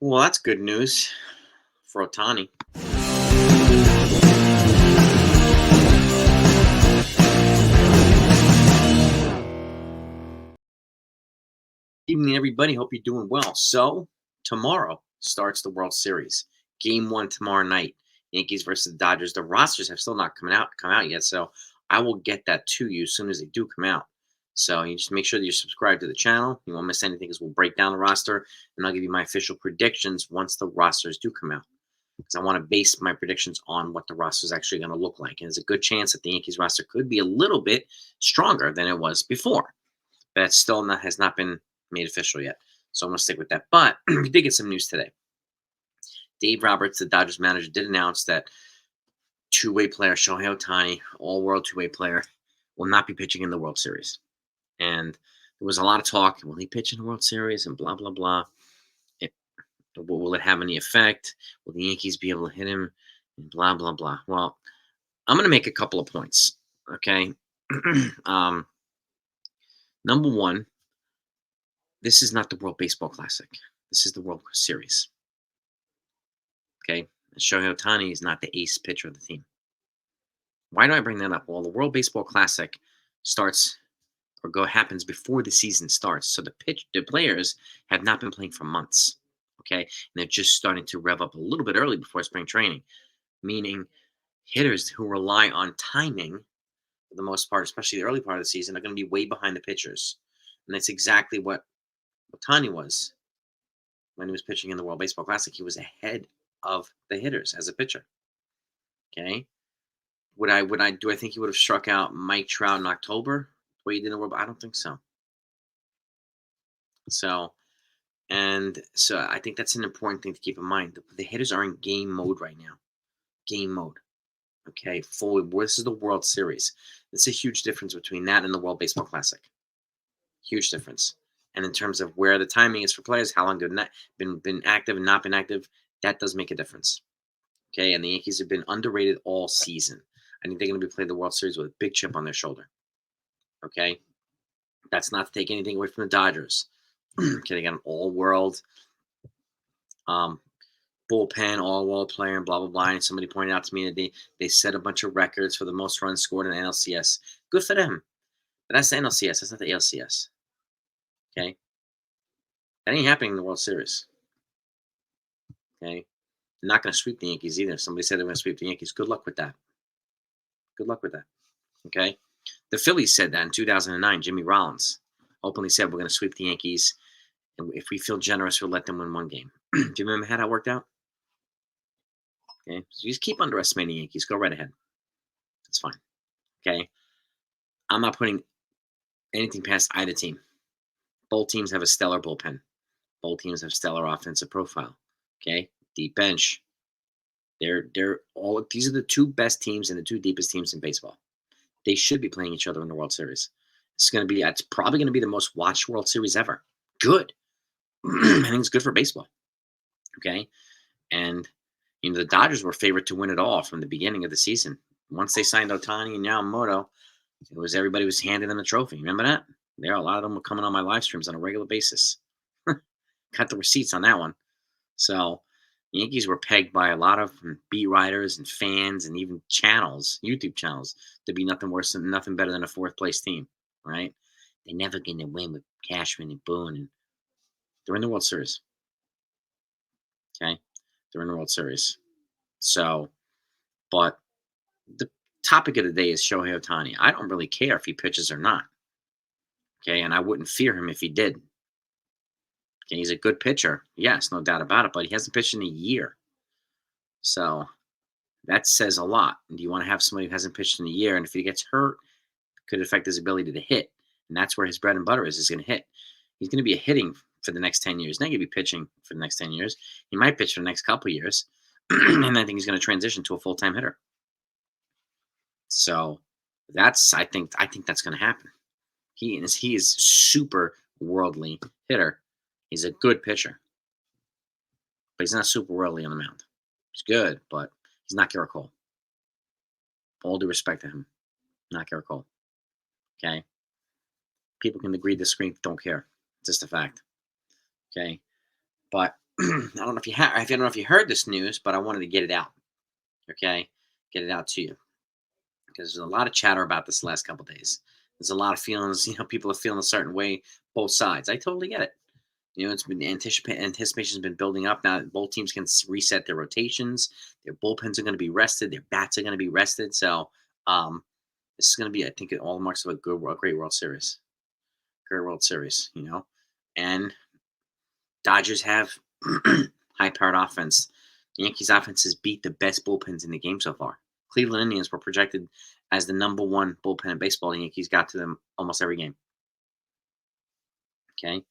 Well, that's good news for Otani. Evening, everybody. Hope you're doing well. So, tomorrow starts the World Series. Game one tomorrow night. Yankees versus the Dodgers. The rosters have still not come out yet, so I will get that to you as soon as they do come out. So you just make sure that you're subscribed to the channel. You won't miss anything because we'll break down the roster and I'll give you my official predictions once the rosters do come out. Because I want to base my predictions on what the roster is actually going to look like. And there's a good chance that the Yankees roster could be a little bit stronger than it was before. But that still has not been made official yet. So I'm going to stick with that. But we did get some news today. Dave Roberts, the Dodgers manager, did announce that two-way player Shohei Ohtani, all-world two-way player, will not be pitching in the World Series. And there was a lot of talk. Will he pitch in the World Series? And blah, blah, blah. Will it have any effect? Will the Yankees be able to hit him? And blah, blah, blah. Well, I'm going to make a couple of points. Okay. Number one, this is not the World Baseball Classic. This is the World Series. Okay. Shohei Ohtani is not the ace pitcher of the team. Why do I bring that up? Well, the World Baseball Classic happens before the season starts. So the players have not been playing for months. Okay. And they're just starting to rev up a little bit early before spring training, meaning hitters who rely on timing for the most part, especially the early part of the season, are going to be way behind the pitchers. And that's exactly what Ohtani was when he was pitching in the World Baseball Classic. He was ahead of the hitters as a pitcher. Okay. Do I think he would have struck out Mike Trout in October the way he did in the World? I don't think so. So I think that's an important thing to keep in mind. The hitters are in game mode right now. Game mode. Okay, this is the World Series. It's a huge difference between that and the World Baseball Classic. Huge difference. And in terms of where the timing is for players, how long they've been active and not been active, that does make a difference. Okay, and the Yankees have been underrated all season. I think they're going to be playing the World Series with a big chip on their shoulder. Okay, that's not to take anything away from the Dodgers. Okay, they got an all-world bullpen, all-world player, and blah, blah, blah. And somebody pointed out to me that they set a bunch of records for the most runs scored in the NLCS. Good for them. But that's the NLCS. That's not the ALCS. Okay? That ain't happening in the World Series. Okay? They're not going to sweep the Yankees either. Somebody said they're going to sweep the Yankees. Good luck with that. Good luck with that. Okay? The Phillies said that in 2009. Jimmy Rollins openly said, we're going to sweep the Yankees. And if we feel generous, we'll let them win one game. Do you remember how that worked out? Okay, so you just keep underestimating Yankees. Go right ahead. That's fine. Okay, I'm not putting anything past either team. Both teams have a stellar bullpen. Both teams have stellar offensive profile. Okay, deep bench. They're all. These are the two best teams and the two deepest teams in baseball. They should be playing each other in the World Series. It's probably going to be the most watched World Series ever. Good. I think it's good for baseball. Okay, and the Dodgers were favored to win it all from the beginning of the season. Once they signed Ohtani and Yamamoto, everybody was handing them the trophy. Remember that? A lot of them were coming on my live streams on a regular basis. Got the receipts on that one. So Yankees were pegged by a lot of beat writers and fans and even channels, YouTube channels, to be nothing better than a fourth place team. Right? They're never going to win with Cashman and Boone, and they're in the World Series. Okay, they're in the World Series. So, but the topic of the day is Shohei Ohtani. I don't really care if he pitches or not. Okay, and I wouldn't fear him if he did. Okay, he's a good pitcher. Yes, no doubt about it, but he hasn't pitched in a year. So that says a lot. Do you want to have somebody who hasn't pitched in a year, and if he gets hurt, it could affect his ability to hit? And that's where his bread and butter is going to hit. He's going to be hitting for the next 10 years. He's not going to be pitching for the next 10 years. He might pitch for the next couple of years. And I think he's going to transition to a full-time hitter. So I think that's going to happen. He is super worldly hitter. He's a good pitcher, but he's not super worldly on the mound. He's good, but he's not Garrett Cole. All due respect to him, not Garrett Cole. Okay, people can agree, disagree, don't care. It's just a fact. Okay, but I don't know if you have. I don't know if you heard this news, but I wanted to get it out. Okay, get it out to you because there's a lot of chatter about this the last couple days. There's a lot of feelings. People are feeling a certain way, both sides. I totally get it. It's been anticipation's been building up now. Both teams can reset their rotations. Their bullpens are going to be rested. Their bats are going to be rested. So this is going to be, I think, all the marks of a great World Series. Great World Series. And Dodgers have high-powered offense. The Yankees' offense has beat the best bullpens in the game so far. Cleveland Indians were projected as the number one bullpen in baseball. The Yankees got to them almost every game. Okay,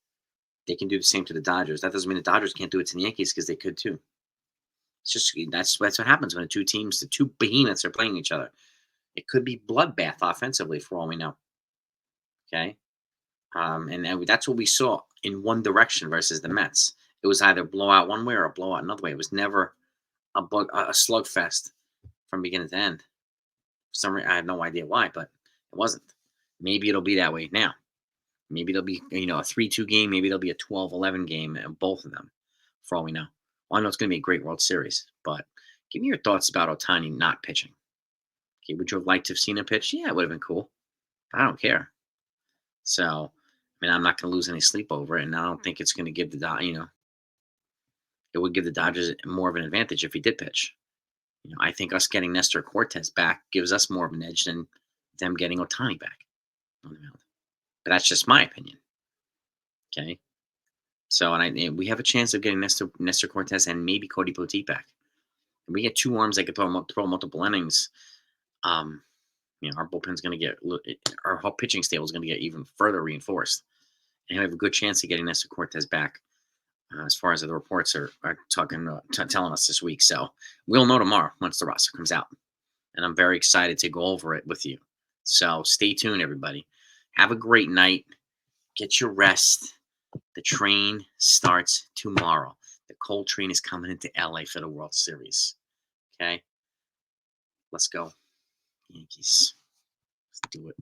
they can do the same to the Dodgers. That doesn't mean the Dodgers can't do it to the Yankees because they could too. It's just that's what happens when the two behemoths are playing each other. It could be bloodbath offensively for all we know. Okay, and that's what we saw in one direction versus the Mets. It was either blowout one way or a blowout another way. It was never a slugfest from beginning to end. For some reason, I have no idea why, but it wasn't. Maybe it'll be that way now. Maybe it'll be a 3-2 game. Maybe it'll be a 12-11 game, both of them, for all we know. Well, I know it's going to be a great World Series, but give me your thoughts about Ohtani not pitching. Okay, would you have liked to have seen him pitch? Yeah, it would have been cool. But I don't care. So, I'm not going to lose any sleep over it, and I don't think it's going to give it would give the Dodgers more of an advantage if he did pitch. I think us getting Nestor Cortez back gives us more of an edge than them getting Ohtani back on the mound. But that's just my opinion. Okay. So, and we have a chance of getting Nestor Cortez and maybe Cody Poteet back. And we get two arms that can throw multiple innings. Um, our bullpen's going to our whole pitching stable is going to get even further reinforced. And we have a good chance of getting Nestor Cortez back, as far as the reports are telling us this week. So we'll know tomorrow once the roster comes out. And I'm very excited to go over it with you. So stay tuned, everybody. Have a great night. Get your rest. The train starts tomorrow. The coal train is coming into LA for the World Series. Okay? Let's go, Yankees. Let's do it.